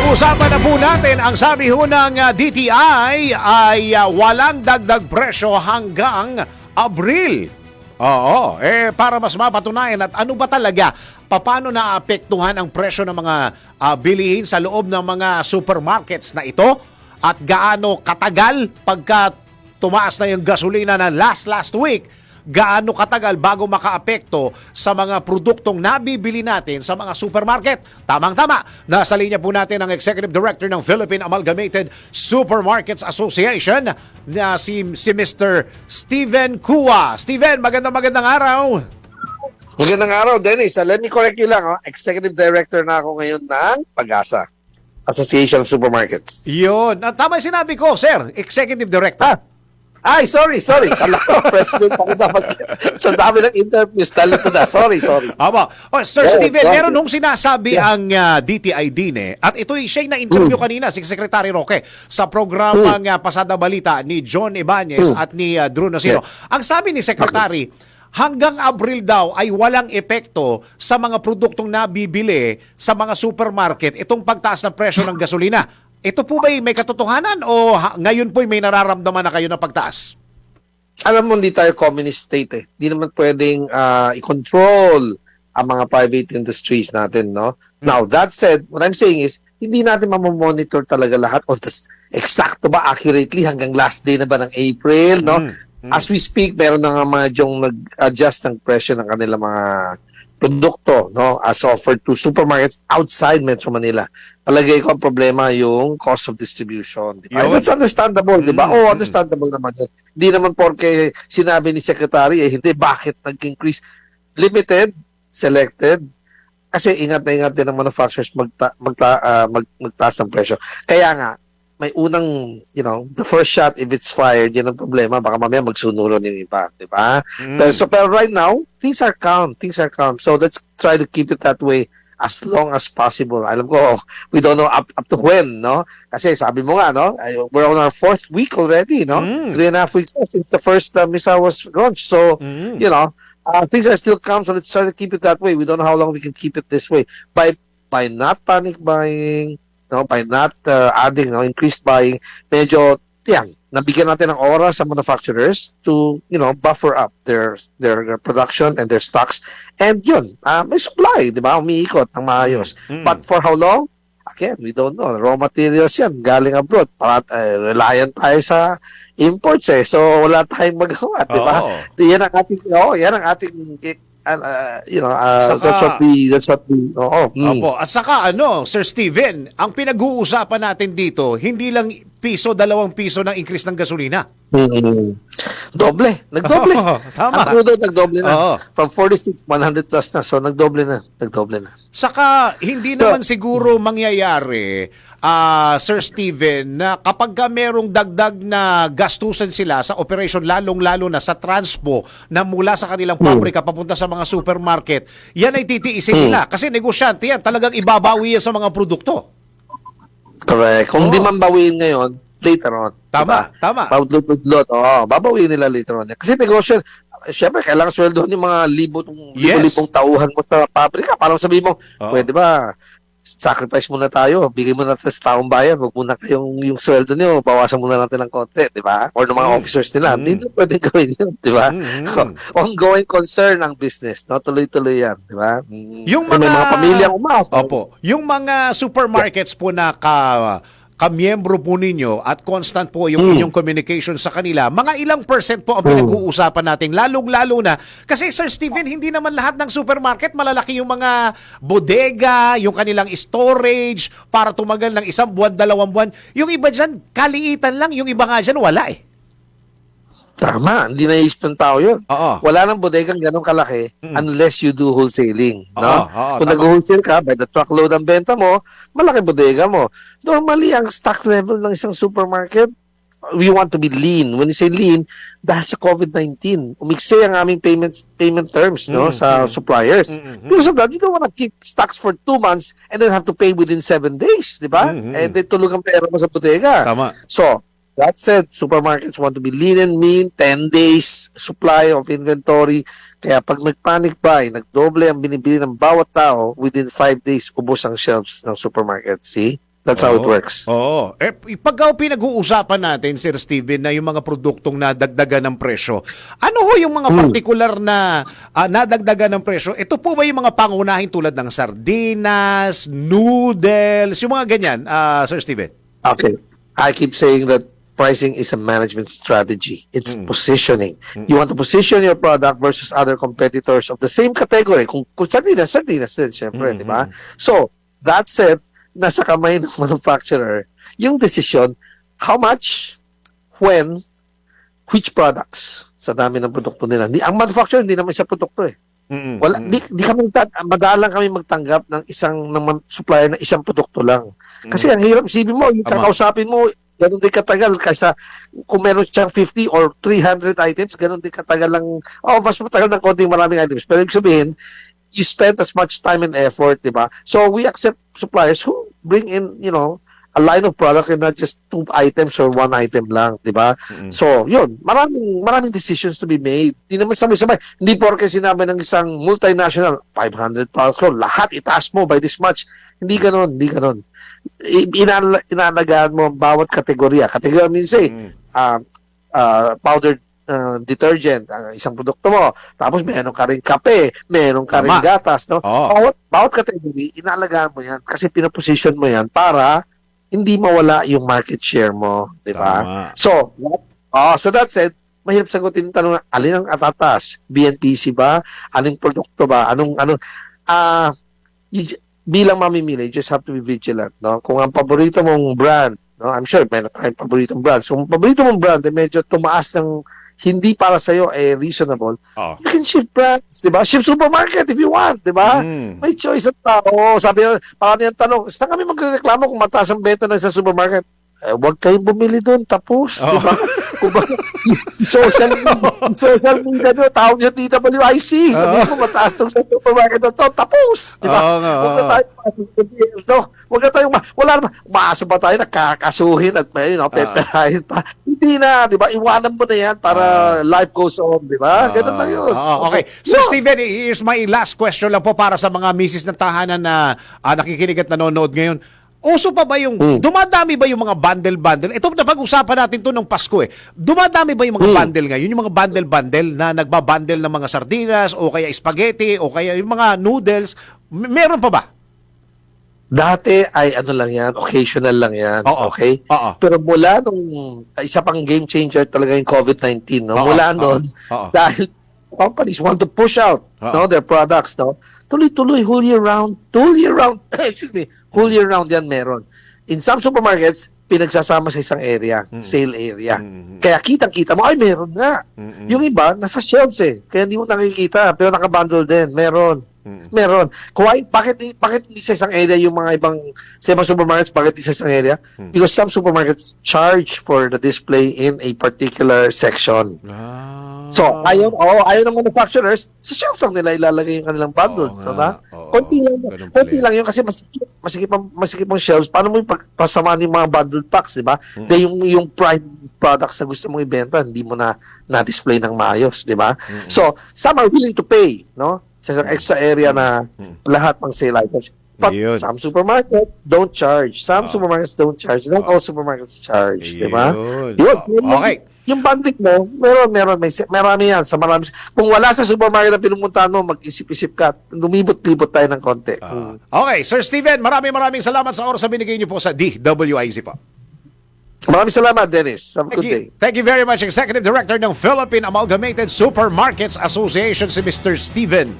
Pag-uusapan na po natin ang sabi ho ng DTI ay walang dagdag presyo hanggang Abril. Oo, para mas mapatunayan at ano ba talaga, paano naapektuhan ang presyo ng mga bilihin sa loob ng mga supermarkets na ito at gaano katagal pagka tumaas na yung gasolina na last week, gaano katagal bago makaapekto sa mga produktong nabibili natin sa mga supermarket. Tamang-tama, nasa linya po natin ang Executive Director ng Philippine Amalgamated Supermarkets Association na si Mr. Steven Cua. Steven, magandang araw. Magandang araw, Dennis. Let me correct you lang. Executive Director na ako ngayon ng Pag-asa, Association of Supermarkets. Yun. Tama yung sinabi ko, sir. Executive Director. Ay, sorry. Alam ko, President ako dapat. Sa dami ng interviews, talito na. Sorry. Aba. Sir Steven, meron hong sinasabi ang DTI din at ito siya'y na-interview kanina, si Secretary Roque, sa programang Pasada Balita ni John Ibanez at ni Drew Nasino. Yes. Ang sabi ni Secretary, hanggang Abril daw ay walang epekto sa mga produktong nabibili sa mga supermarket itong pagtaas ng presyo ng gasolina. Ito po ba may katotohanan o ngayon po may nararamdaman na kayo na pagtaas? Alam mo, hindi tayo communist state eh. Hindi naman pwedeng i-control ang mga private industries natin, no? Now, that said, what I'm saying is, hindi natin mamamonitor talaga lahat on this exacto ba, accurately, hanggang last day na ba ng April, no? As we speak, meron na nga mga nag-adjust ng presyo ng kanilang mga produkto, no, as offered to supermarkets outside Metro Manila. Palagay ko ang problema yung cost of distribution. Diba? That's understandable, di ba? Understandable naman yun. Hindi naman porke sinabi ni Secretary, hindi, bakit nag-increase? Limited, selected, kasi ingat na ingat din ng manufacturers magtaas ng presyo. Kaya nga, may unang, the first shot, if it's fired, yun ang problema. Baka mamaya magsunuron yung iba, di ba? Pero right now, things are calm. So let's try to keep it that way as long as possible. Alam ko, we don't know up to when, no? Kasi sabi mo nga, no? We're on our 4th week already, no? 3.5 weeks since the first missile was launched. So, things are still calm. So let's try to keep it that way. We don't know how long we can keep it this way. By not panic buying, by not adding increased buying, medyo nabigyan natin ng oras sa manufacturers to buffer up their production and their stocks, and yun may supply, di ba, umiikot ng maayos. But for how long, again, we don't know. Raw materials yan galing abroad, reliant tayo sa imports so wala tayong magawa, di ba? Yan ang ating that's what we Opo. At saka Sir Steven, ang pinag-uusapan natin dito, hindi lang piso, 2 piso ng increase ng gasolina. Nagdoble. Tama. Ang crudo nagdoble na. From 46, 100 plus na. So nagdoble na. Saka hindi naman siguro mangyayari, Sir Steven, na kapag merong dagdag na gastusan sila sa operation, lalong-lalo na sa transpo na mula sa kanilang pabrika papunta sa mga supermarket, yan ay titiisin nila. Kasi negosyante yan, talagang ibabawi yan sa mga produkto. Correct. Kung di man bawiin ngayon, later on. Tama. Paudlot. Babawiin nila later on. Kasi negosyo, siyempre, kailangan sweldohan yung mga libo-libong tauhan mo sa pabrika. Parang sabihin mo, pwede ba, sacrifice muna tayo, bigay muna natin sa taong bayan, huwag muna yung sweldo niyo, bawasan muna natin ng konti, di ba? Or ng mga officers nila. Hindi na pwedeng gawin yun, di ba? Ongoing concern ng business, no? Tuloy-tuloy yan, di ba? Yung may mga pamilyang umas. Opo. Yung mga supermarkets po na kamiyembro po ninyo at constant po yung inyong communication sa kanila, mga ilang percent po ang pinag-uusapan natin, lalong-lalo na, kasi Sir Steven, hindi naman lahat ng supermarket malalaki yung mga bodega, yung kanilang storage, para tumagal ng 1 buwan, 2 buwan. Yung iba dyan, kaliitan lang, yung iba nga dyan, wala Tama, hindi naisip ng tao yun. Wala nang bodegang ganong kalaki unless you do wholesaling. No? Kung nag-wholesale ka, by the truckload ang benta mo, malaki bodega mo. Normally, ang stock level ng isang supermarket, we want to be lean. When you say lean, dahil sa COVID-19, umikse ang aming payment terms sa suppliers. Because of that, you don't want to keep stocks for 2 months and then have to pay within 7 days, di ba? And then tulog ang pera mo sa bodega. Tama. So, that said, supermarkets want to be lean and mean, 10 days supply of inventory. Kaya pag nag-panic buy, nagdoble ang binibili ng bawat tao, within 5 days, ubos ang shelves ng supermarket. See? That's how it works. Oo. Pagka pinag-uusapan natin, Sir Steven, na yung mga produktong nadagdagan ng presyo, ano ho yung mga partikular na nadagdagan ng presyo? Ito po ba yung mga pangunahin tulad ng sardinas, noodles, yung mga ganyan, Sir Steven? Okay. I keep saying that pricing is a management strategy. It's positioning. You want to position your product versus other competitors of the same category. Kung sardinas din, syempre, di ba? So, that said, nasa kamay ng manufacturer yung decision how much, when, which products sa dami ng produkto nila. Ang manufacturer hindi naman isa produkto eh. Wala, di kami madalang kami magtanggap ng supplier na isang produkto lang. Kasi ang hirap isipin mo, yung kakausapin mo, ganun din katagal kaysa kung meron siyang 50 or 300 items, ganun din katagal lang, mas matagal ng konting maraming items. Pero ibig sabihin, you spend as much time and effort, di ba? So we accept suppliers who bring in, a line of product and not just 2 items or 1 item lang, di ba? So, yun, maraming decisions to be made. Hindi naman sabay-sabay. Hindi porke sinabi ng isang multinational, 500 products ko, lahat itaas mo by this much. Hindi ganon. Inalagaan mo bawat kategorya. Kategorya means powdered detergent, isang produkto mo. Tapos meron ka rin kape, meron ka rin gatas, no? Bawat category, inalagaan mo yan kasi pinaposition mo yan para hindi mawala yung market share mo, di ba? So that said, mahirap sagutin yung tanong, alin ang atatas? BNPC ba? Anong produkto ba? Bilang mamimili, you just have to be vigilant, no? Kung ang paborito mong brand, no? I'm sure meron tayong paboritong brand. So, kung paborito mong brand, medyo tumaas ng hindi para sa'yo reasonable, you can shift brands, di ba? Shift supermarket if you want, di ba? May choice at tao. Sabi nyo, parang yung tanong, saan kami magreklamo kung mataas ang benta na sa supermarket? Huwag kayong bumili doon, tapos. Di ba? Kung ba, social media nyo, tawag nyo DWIC. Sabihin mo, mataas itong sa supermarket na to, tapos. Di ba? Huwag na tayong, wala naman, umaasa ba tayo na kakasuhin at peperahin pa. Hindi na, di ba? Iwanan mo na yan para life goes on, di ba? Ganun lang yun. Okay. So, Steven, here's my last question lang po para sa mga misis ng tahanan na nakikinig at nanonood ngayon. Uso pa ba dumadami ba yung mga bundle-bundle? Ito, napag-usapan natin to nung Pasko eh. Dumadami ba yung mga bundle ngayon? Yung mga bundle-bundle na nagbabundle ng mga sardinas o kaya spaghetti o kaya yung mga noodles? Meron pa ba? Dati ay lang yan, occasional lang yan, okay? Pero mula nung isa pang game changer talaga yung COVID-19, no? Mula noon, dahil companies want to push out their products, no? Tuloy-tuloy, whole year round, excuse me, whole year round yan meron. In some supermarkets, pinagsasama sa isang area, sale area. Kaya kitang-kita mo, ay meron nga. Yung iba, nasa shelves eh. Kaya hindi mo nakikita, pero nakabundle din, meron. Meron. Bakit hindi sa isang area yung mga ibang sa ibang supermarkets, bakit hindi sa isang area? Because some supermarkets charge for the display in a particular section. So, ayaw ng manufacturers, sa shelves lang nila ilalagay yung kanilang bundle. Diba? Konti lang yun kasi masikip ang shelves. Paano mo pasamaan yung mga bundled packs, diba? Then yung prime products na gusto mong ibenta, hindi mo na-display ng maayos, diba? So, some are willing to pay, no? Sa isang extra area na lahat ng sale items. But some supermarkets don't charge. Some supermarkets don't charge. Not all supermarkets charge. Diba? Yun. Okay. Yung banding mo, meron. Marami yan. Kung wala sa supermarket na pinupuntahan mo, mag-isip-isip ka. Lumibot-libot tayo ng konti. Okay. Sir Steven, maraming salamat sa oras na binigay niyo po sa DWIZ po. Maraming salamat, Dennis. Have a good day. Thank you very much, Executive Director ng Philippine Amalgamated Supermarkets Association, si Mr. Steven